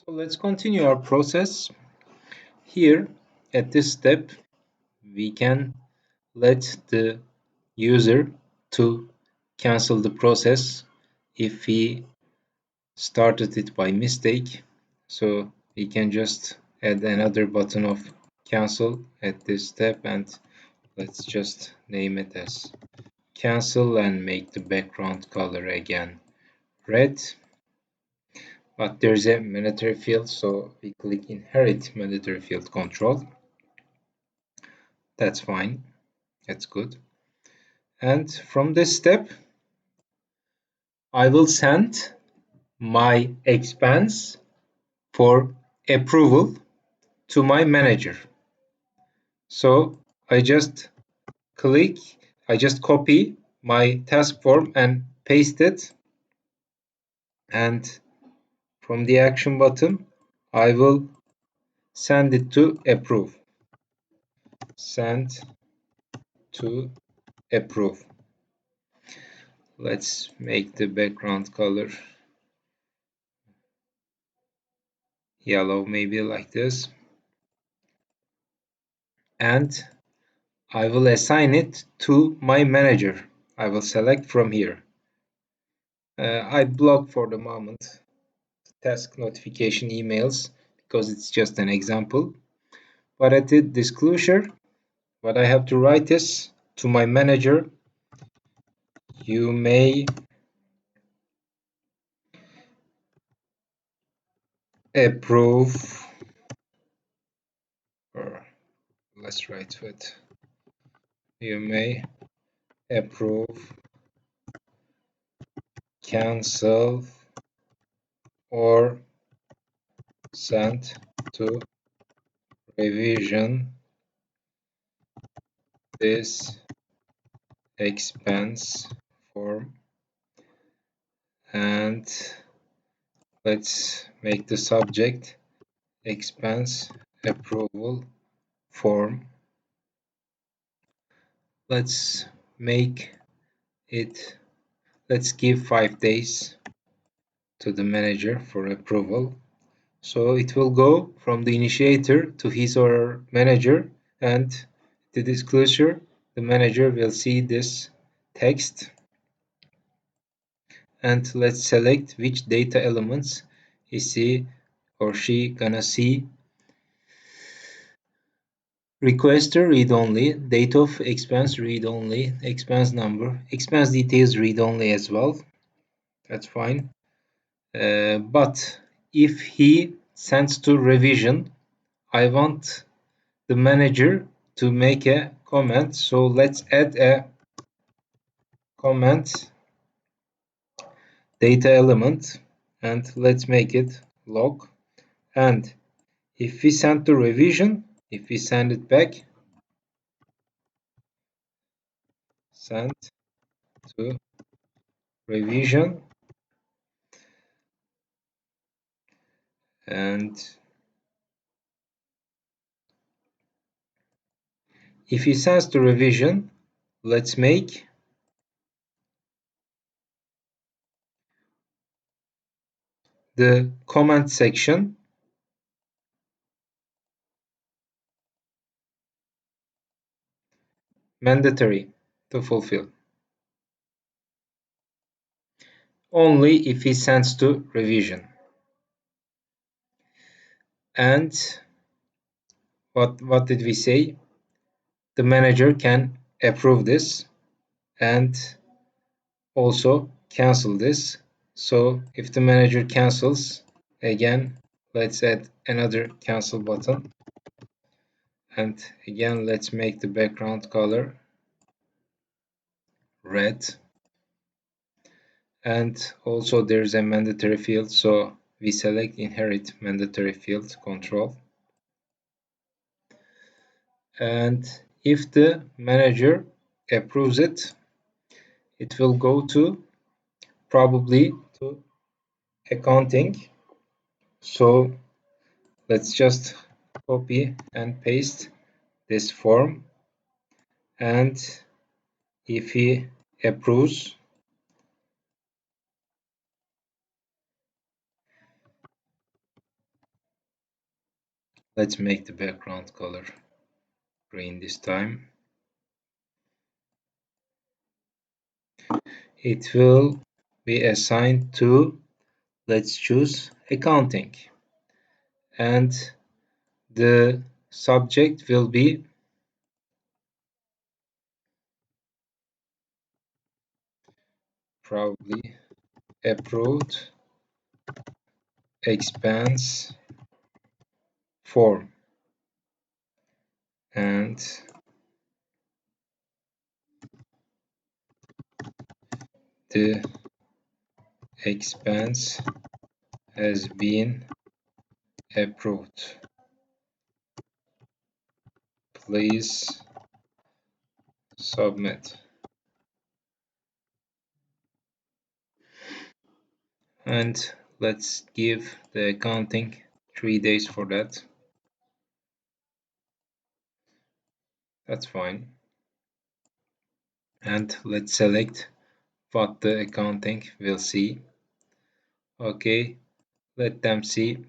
So let's continue our process. Here at this step, we can let the user to cancel the process if he started it by mistake. So we can just add another button of cancel at this step, and let's just name it as cancel and make the background color again red. But there's a mandatory field, so we click inherit mandatory field control. That's fine. That's good. And from this step, I will send my expense for approval to my manager. So I just click, I just copy my task form and paste it. And from the action button, I will send it to approve. Send to approve. Let's make the background color yellow, maybe like this. And I will assign it to my manager. I will select from here. I block for the moment task notification emails because it's just an example. But at the disclosure, what I have to write is to my manager, you may approve, or let's write it, you may approve, cancel, or send to revision this expense form, and let's make the subject expense approval form. Let's make it, let's give 5 days to the manager for approval. So it will go from the initiator to his or her manager, and the disclosure, the manager will see this text. And let's select which data elements is he or she gonna see. Requester read only, date of expense read only, expense number, expense details read only as well. That's fine. But if he sends to revision, I want the manager to make a comment. So let's add a comment data element and let's make it log. And if we send to revision, if we send it back, send to revision, and if he sends to revision, let's make the comment section mandatory to fulfill. Only if he sends to revision. And what did we say? The manager can approve this and also cancel this. So if the manager cancels, again, let's add another cancel button. And again, let's make the background color red. And also there's a mandatory field, so we select inherit mandatory field control. And if the manager approves it, it will go to probably to accounting. So let's just copy and paste this form, and if he approves, Let's make the background color green this time. It will be assigned to, let's choose accounting, and the subject will be probably approved expense form, and the expense has been approved. Please submit. And let's give the accounting 3 days for that. That's fine. And let's select what the accounting will see. Okay, let them see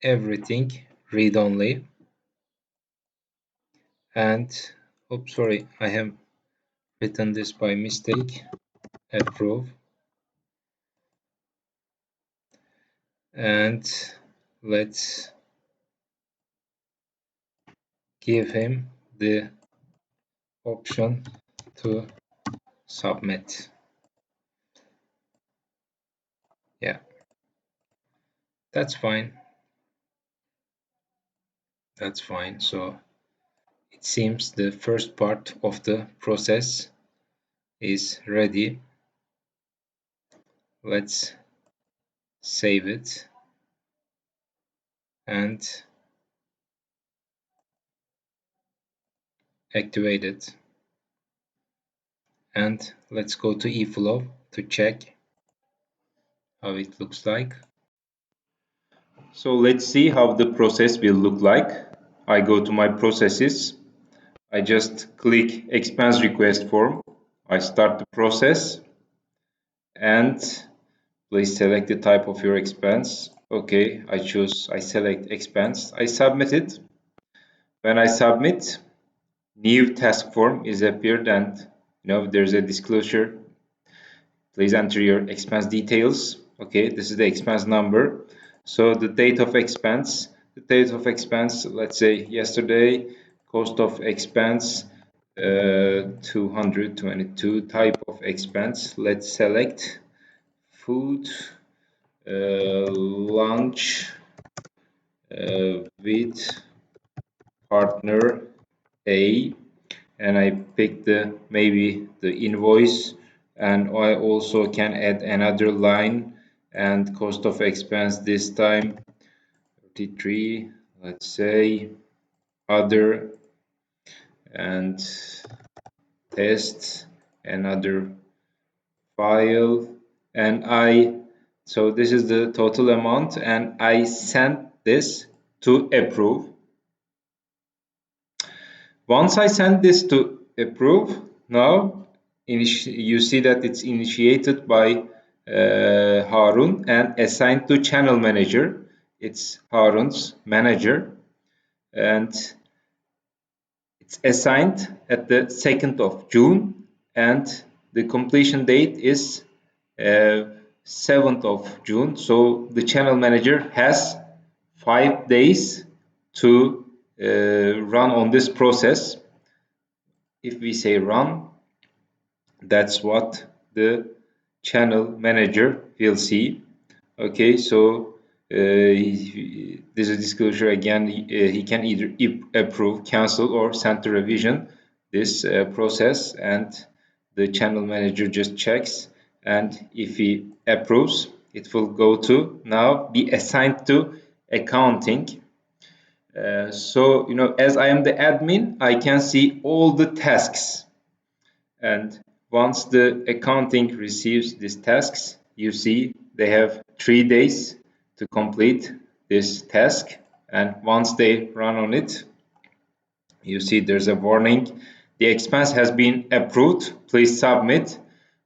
everything read only. And oops, sorry, I have written this by mistake. Approve. And let's give him the option to submit. Yeah, that's fine. That's fine. So it seems the first part of the process is ready. Let's save it and activate it. And let's go to eFlow to check how it looks like. So let's see how the process will look like. I go to my processes. I just click expense request form. I start the process and please select the type of your expense. Okay, I select expense. I submit it. When I submit, new task form is appeared and there's a disclosure. Please enter your expense details. Okay, this is the expense number. So the date of expense, let's say yesterday, cost of expense 222, type of expense. Let's select food, lunch with partner A, and I pick maybe the invoice, and I also can add another line and cost of expense this time 33, let's say other, and test another file, and so this is the total amount, and I sent this to approve. Once I send this to approve, now you see that it's initiated by Harun and assigned to channel manager. It's Harun's manager, and it's assigned at the 2nd of June, and the completion date is 7th of June. So the channel manager has 5 days to run on this process. If we say run, that's what the channel manager will see. Okay, so there's a disclosure again. He can either approve, cancel, or send to revision this process, and the channel manager just checks, and if he approves, it will go to now be assigned to accounting. So as I am the admin, I can see all the tasks, and once the accounting receives these tasks, you see they have 3 days to complete this task, and once they run on it, you see there's a warning: the expense has been approved, please submit.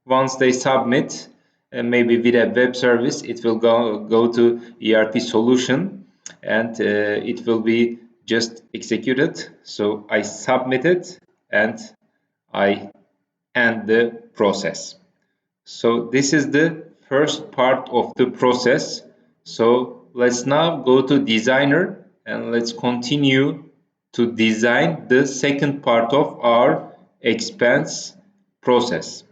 Once they submit, maybe with a web service, it will go to ERP solution, and it will be just execute it. So I submit it and I end the process. So this is the first part of the process. So let's now go to designer and let's continue to design the second part of our expense process.